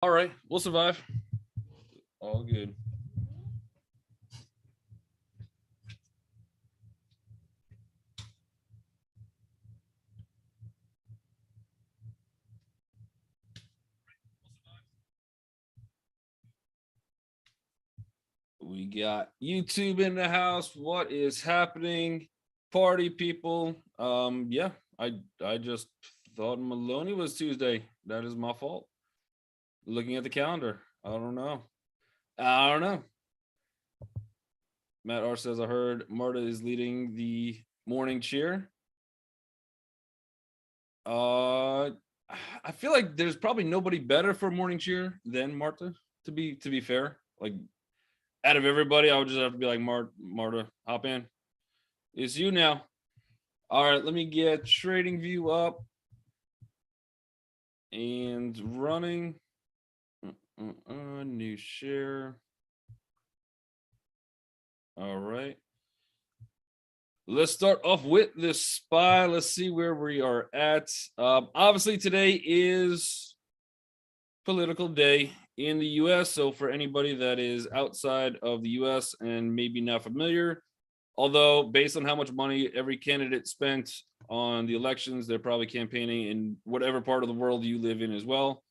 All right, we'll survive. All good. We got YouTube in the house. What is happening? Party people. Yeah, I just thought Maloney was Tuesday. That is my fault. Looking at the calendar. I don't know. I don't know. Matt R says I heard Marta is leading the morning cheer. Uh I feel like there's probably nobody better for morning cheer than Marta, to be fair. Like out of everybody, I would just have to be like Marta, hop in. It's you now. All right, let me get trading view up and running. New share. All right. Let's start off with this SPY. Let's see where we are at. Obviously, today is political day in the US. So, for anybody that is outside of the US and maybe not familiar, although based on how much money every candidate spent on the elections, they're probably campaigning in whatever part of the world you live in as well.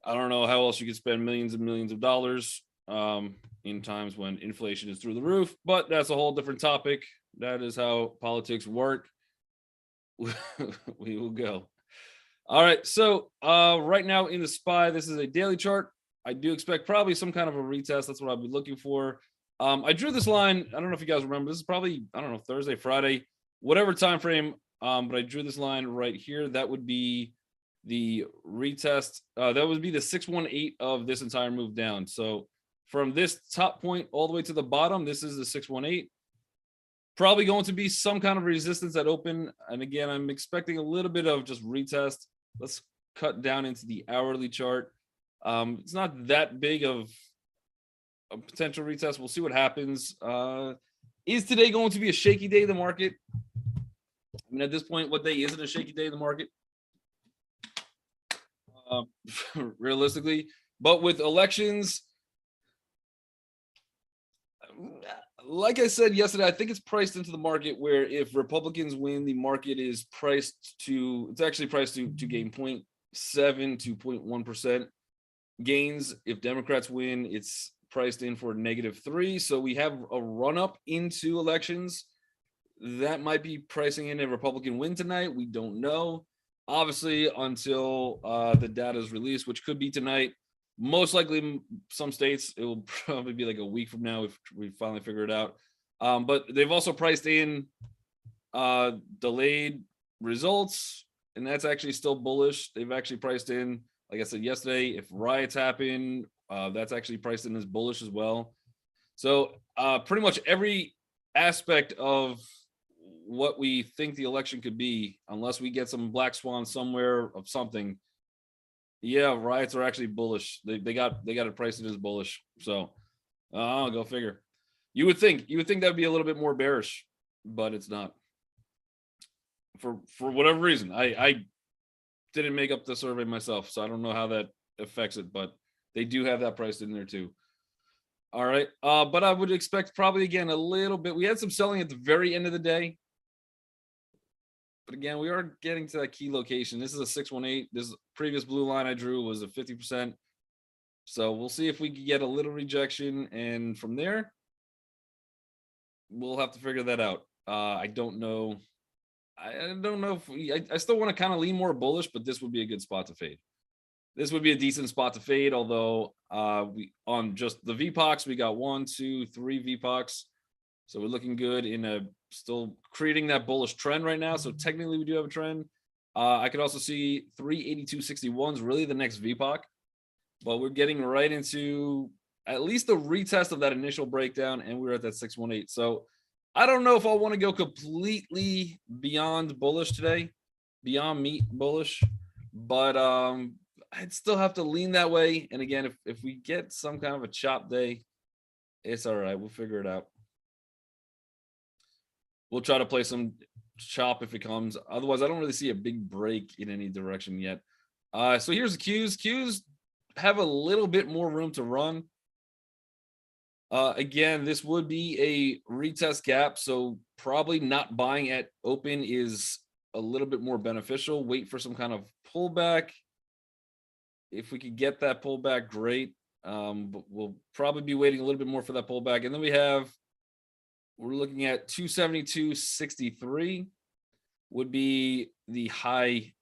I don't know how else you could spend millions and millions of dollars in times when inflation is through the roof, but that's a whole different topic. That is how politics work. We will go. All right. So right now in the SPY, this is a daily chart. I do expect probably some kind of a retest. That's what I'll be looking for. I drew this line. I don't know if you guys remember. This is probably, I don't know, Thursday, Friday, whatever time frame. But I drew this line right here. That would be the retest. That would be the 618 of this entire move down. So from this top point all the way to the bottom, this is the 618. Probably going to be some kind of resistance at open. And again, I'm expecting a little bit of just retest. Let's cut down into the hourly chart. It's not that big of a potential retest. We'll see what happens. Is today going to be a shaky day in the market? I mean, at this point, what day isn't a shaky day in the market? Realistically, but with elections, like I said yesterday, I think it's priced into the market where if Republicans win, the market is priced to, it's actually priced to gain 0.7 to 0.1% gains. If Democrats win, it's priced in for -3. So we have a run up into elections that might be pricing in a Republican win tonight. We don't know. Obviously, until the data is released, which could be tonight. Most likely, some states, it will probably be like a week from now if we finally figure it out. But they've also priced in delayed results, and that's actually still bullish. They've actually priced in, like I said yesterday, if riots happen, that's actually priced in as bullish as well. So pretty much every aspect of what we think the election could be, unless we get some black swan somewhere of something. Yeah, riots are actually bullish. They got it priced as bullish. So go figure. You would think that would be a little bit more bearish, but it's not. For whatever reason, I didn't make up the survey myself, so I don't know how that affects it, but they do have that priced in there too. All right, but I would expect probably again a little bit. We had some selling at the very end of the day, but again, we are getting to that key location. This is a 618. This previous blue line I drew was a 50%. So we'll see if we can get a little rejection, and from there, we'll have to figure that out. I don't know. I don't know if I still want to kind of lean more bullish, but this would be a good spot to fade. This would be a decent spot to fade, although we on just the VPOCs, we got 1, 2, 3 VPOCs. So we're looking good in a still creating that bullish trend right now. So technically we do have a trend. I could also see 382.61 is really the next VPOC, but we're getting right into at least a retest of that initial breakdown, and we're at that 618. So I don't know if I want to go completely beyond bullish today, beyond meat bullish, but I'd still have to lean that way. And again, if we get some kind of a chop day, it's all right. We'll figure it out. We'll try to play some chop if it comes. Otherwise, I don't really see a big break in any direction yet. So here's the Qs. Qs have a little bit more room to run. Again, this would be a retest gap, so probably not buying at open is a little bit more beneficial. Wait for some kind of pullback. If we could get that pullback, great. But we'll probably be waiting a little bit more for that pullback. And then we're looking at 272.63 would be the high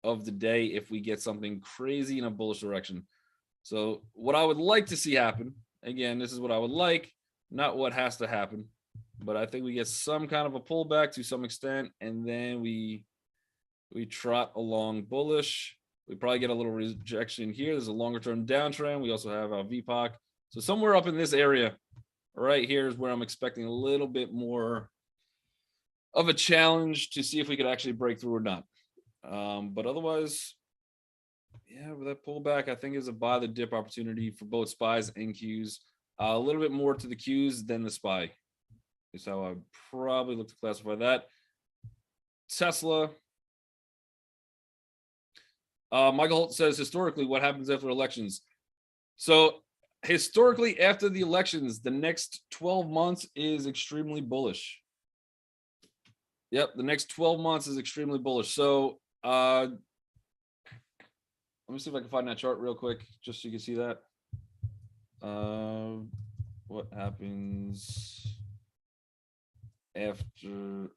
of the day if we get something crazy in a bullish direction. So what I would like to see happen, again, this is what I would like, not what has to happen, but I think we get some kind of a pullback to some extent, and then we trot along bullish. We probably get a little rejection here. There's a longer term downtrend. We also have our VPOC. So somewhere up in this area right here is where I'm expecting a little bit more of a challenge to see if we could actually break through or not. But otherwise, yeah, with that pullback, I think is a buy the dip opportunity for both spies and Qs. A little bit more to the Qs than the spy is how I probably look to classify that. Tesla. Michael Holt says, historically, what happens after elections? So historically, after the elections, the next 12 months is extremely bullish. Yep, the next 12 months is extremely bullish. So let me see if I can find that chart real quick, just so you can see that. What happens after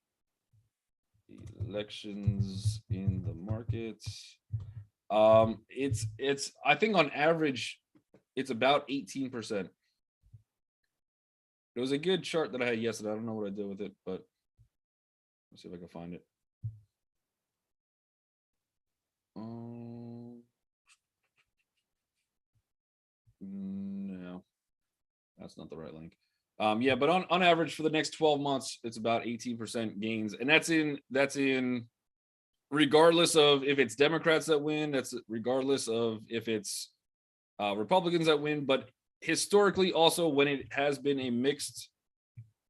elections in the markets? It's I think on average it's about 18%. It was a good chart that I had yesterday. I don't know what I did with it, but let's see if I can find it. No, that's not the right link. Yeah, but on average for the next 12 months, it's about 18% gains, and that's in regardless of if it's Democrats that win, that's regardless of if it's Republicans that win, but historically also when it has been a mixed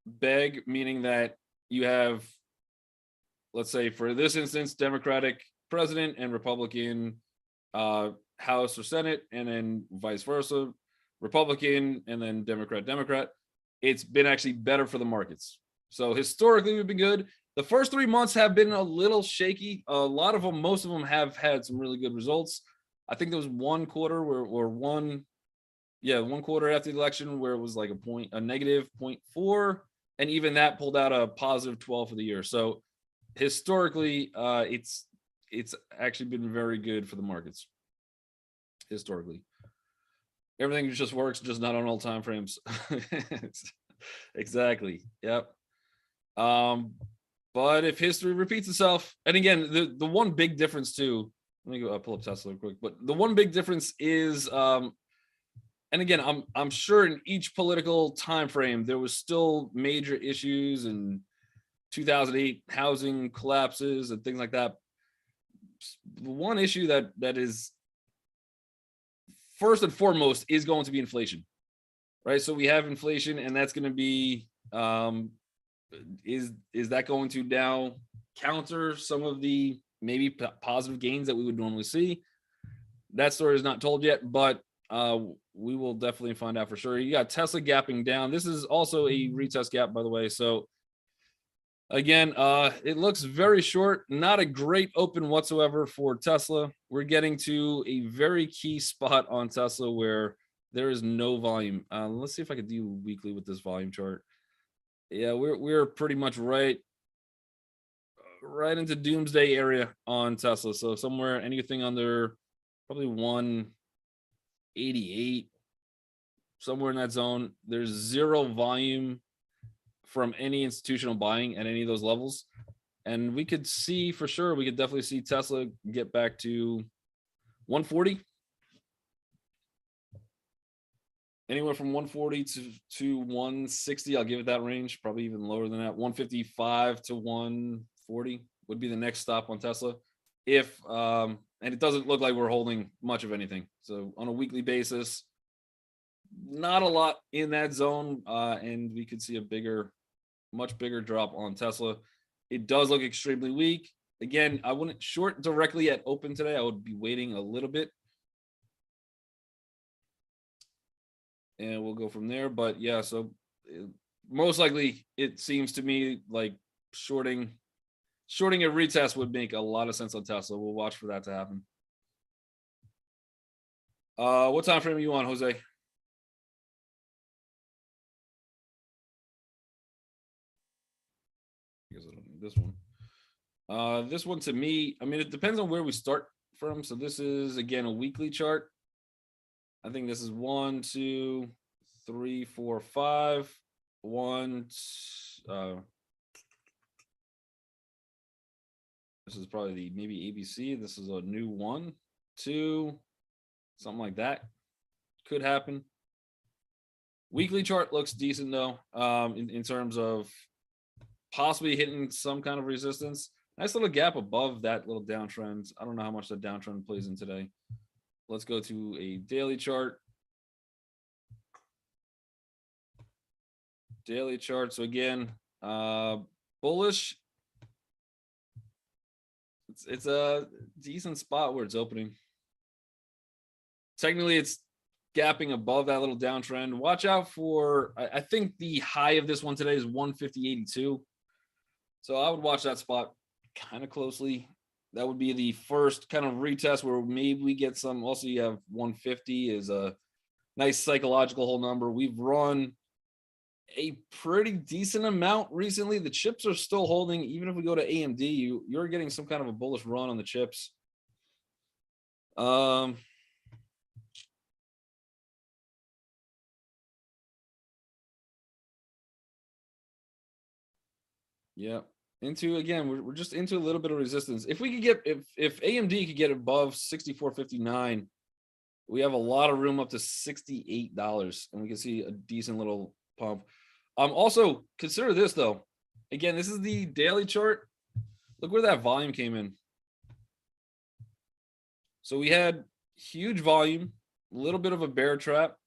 bag, meaning that you have, let's say for this instance, Democratic president and Republican House or Senate, and then vice versa, Republican and then Democrat, it's been actually better for the markets. So historically we've been good. The first 3 months have been a little shaky. A lot of them, most of them have had some really good results. I think there was one quarter one quarter after the election where it was like a negative 0.4, and even that pulled out a positive 12 for the year. So historically, it's actually been very good for the markets. Historically, everything just works, just not on all time frames. Exactly. Yep. But if history repeats itself, and again, the one big difference too, let me go pull up Tesla real quick, but the one big difference is, and again, I'm sure in each political time frame there was still major issues and 2008 housing collapses and things like that. The one issue that is first and foremost is going to be inflation, right? So we have inflation, and that's going to be is that going to now counter some of the maybe positive gains that we would normally see? That story is not told yet, but we will definitely find out for sure. You got Tesla gapping down. This is also a retest gap, by the way. So again, it looks very short, not a great open whatsoever for Tesla. We're getting to a very key spot on Tesla where there is no volume. Let's see if I could do weekly with this volume chart. Yeah, we're pretty much right into doomsday area on Tesla. So somewhere anything under probably 188, somewhere in that zone. There's zero volume from any institutional buying at any of those levels. And we could see for sure, we could definitely see Tesla get back to 140. Anywhere from 140 to 160, I'll give it that range, probably even lower than that. 155 to 140 would be the next stop on Tesla. If and it doesn't look like we're holding much of anything. So on a weekly basis, not a lot in that zone, and we could see a much bigger drop on Tesla. It does look extremely weak. Again, I wouldn't short directly at open today. I would be waiting a little bit. and we'll go from there. But yeah, so most likely it seems to me like shorting a retest would make a lot of sense on Tesla. We'll watch for that to happen. What time frame are you on, Jose? I guess I don't need this one. This one to me, I mean, it depends on where we start from. So this is again a weekly chart. I think this is 1, 2, 3, 4, 5. This is probably the maybe ABC. This is a new 1, 2, something like that. Could happen. Weekly chart looks decent though, in terms of possibly hitting some kind of resistance. Nice little gap above that little downtrend. I don't know how much that downtrend plays in today. Let's go to a daily chart. Daily chart. So again, bullish. It's a decent spot where it's opening. Technically, it's gapping above that little downtrend. Watch out for, I think the high of this one today is 150.82. So I would watch that spot kind of closely. That would be the first kind of retest where maybe we get some. Also, you have 150 is a nice psychological whole number. We've run a pretty decent amount recently. The chips are still holding. Even if we go to AMD, you're getting some kind of a bullish run on the chips. Yeah, into again, we're just into a little bit of resistance. If we could get if AMD could get above 64.59, we have a lot of room up to $68, and we can see a decent little pump. Also consider this though. Again, this is the daily chart. Look where that volume came in. So we had huge volume, a little bit of a bear trap.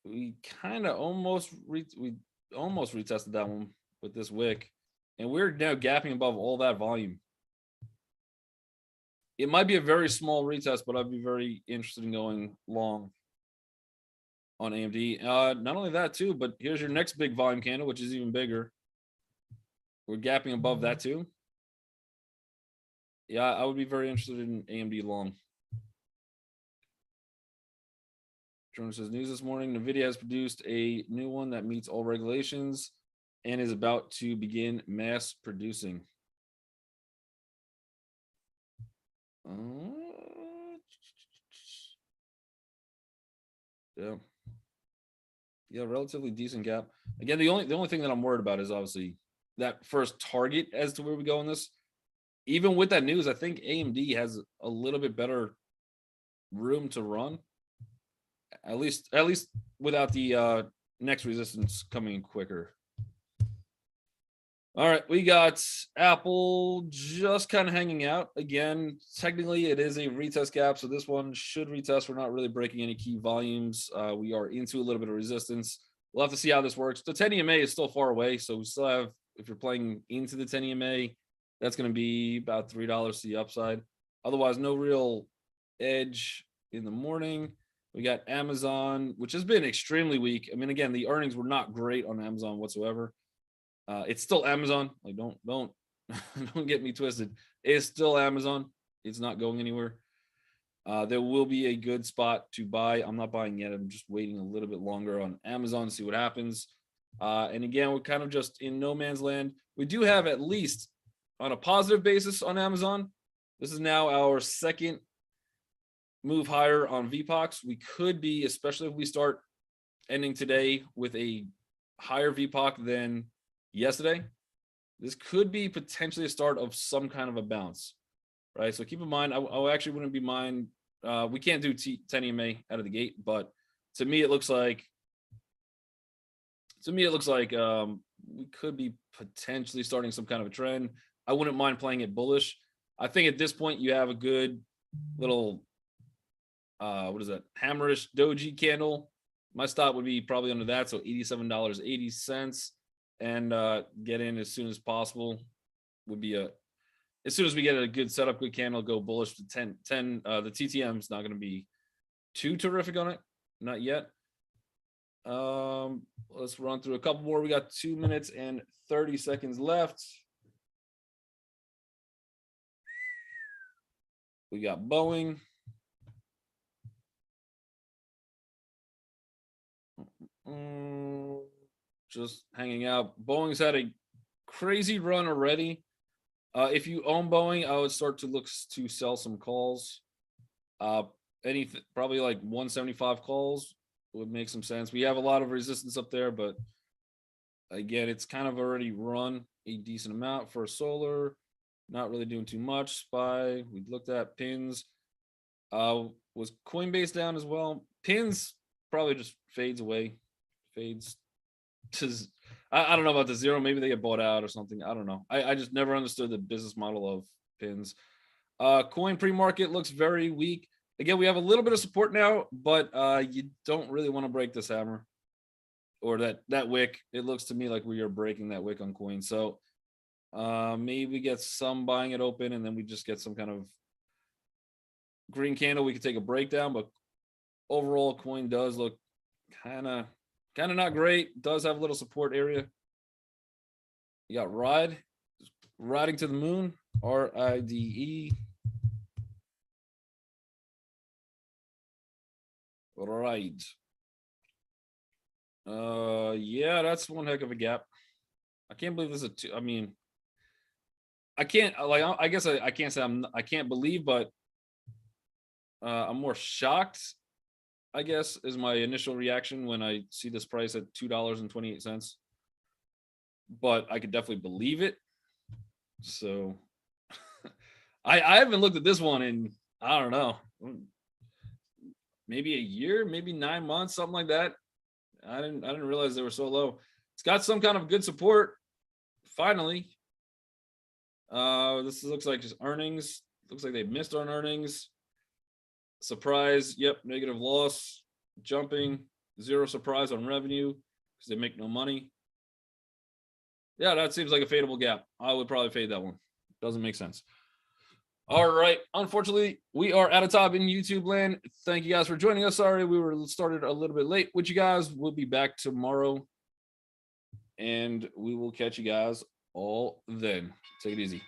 We kind of almost retested that one with this wick, and we're now gapping above all that volume. It might be a very small retest, but I'd be very interested in going long on AMD. Not only that too, but here's your next big volume candle, which is even bigger. We're gapping above that too. Yeah, I would be very interested in AMD long. Jordan says, news this morning, NVIDIA has produced a new one that meets all regulations and is about to begin mass producing. Yeah. Yeah, relatively decent gap. Again, the only thing that I'm worried about is obviously that first target as to where we go in this. Even with that news, I think AMD has a little bit better room to run. At least without the next resistance coming quicker. All right, we got Apple just kind of hanging out. Again, technically it is a retest gap, so this one should retest. We're not really breaking any key volumes. We are into a little bit of resistance. We'll have to see how this works. The 10 EMA is still far away, so we still have, if you're playing into the 10 EMA, that's going to be about $3 to the upside. Otherwise, no real edge in the morning. We got Amazon, which has been extremely weak. I mean, again, the earnings were not great on Amazon whatsoever. It's still Amazon. Like, don't don't get me twisted. It's still Amazon. It's not going anywhere. There will be a good spot to buy. I'm not buying yet. I'm just waiting a little bit longer on Amazon to see what happens. And again, we're kind of just in no man's land. We do have, at least on a positive basis, on Amazon. This is now our second move higher on VPOX. We could be, especially if we start ending today with a higher VPOC than yesterday, this could be potentially a start of some kind of a bounce, right? So keep in mind, I actually wouldn't be mind. We can't do 10 EMA out of the gate, but to me, it looks like we could be potentially starting some kind of a trend. I wouldn't mind playing it bullish. I think at this point you have a good little what is that, hammerish doji candle. My stop would be probably under that, so $87.80, and get in as soon as possible. Would be as soon as we get a good setup, good candle, go bullish to 10. The TTM is not going to be too terrific on it. Not yet. Let's run through a couple more. We got 2 minutes and 30 seconds left. We got Boeing. Just hanging out. Boeing's had a crazy run already. If you own Boeing, I would start to look to sell some calls. Anything probably like 175 calls would make some sense. We have a lot of resistance up there, but again, it's kind of already run a decent amount for solar. Not really doing too much. SPY, we looked at pins. Was Coinbase down as well? Pins probably just fades away. Fades to I don't know about the zero. Maybe they get bought out or something. I don't know. I just never understood the business model of pins. Coin pre-market looks very weak. Again, we have a little bit of support now, but you don't really want to break this hammer or that wick. It looks to me like we are breaking that wick on coin. So maybe we get some buying it open and then we just get some kind of green candle. We could take a breakdown, but overall coin does look kind of not great. Does have a little support area. You got riding to the moon, RIDE. Ride. Yeah, that's one heck of a gap. I can't believe this is a two. I mean, I can't like. I guess I can't say I can't believe, but I'm more shocked, I guess, is my initial reaction when I see this price at $2.28. But I could definitely believe it. So I haven't looked at this one in, I don't know, maybe a year, maybe 9 months, something like that. I didn't realize they were so low. It's got some kind of good support. Finally. This looks like just earnings. Looks like they missed on earnings. Surprise. Yep. Negative loss. Jumping. Zero surprise on revenue because they make no money. Yeah, that seems like a fadeable gap. I would probably fade that one. Doesn't make sense. All right. Unfortunately, we are out of time in YouTube land. Thank you guys for joining us. Sorry, we were started a little bit late with you guys. We'll be back tomorrow. And we will catch you guys all then. Take it easy.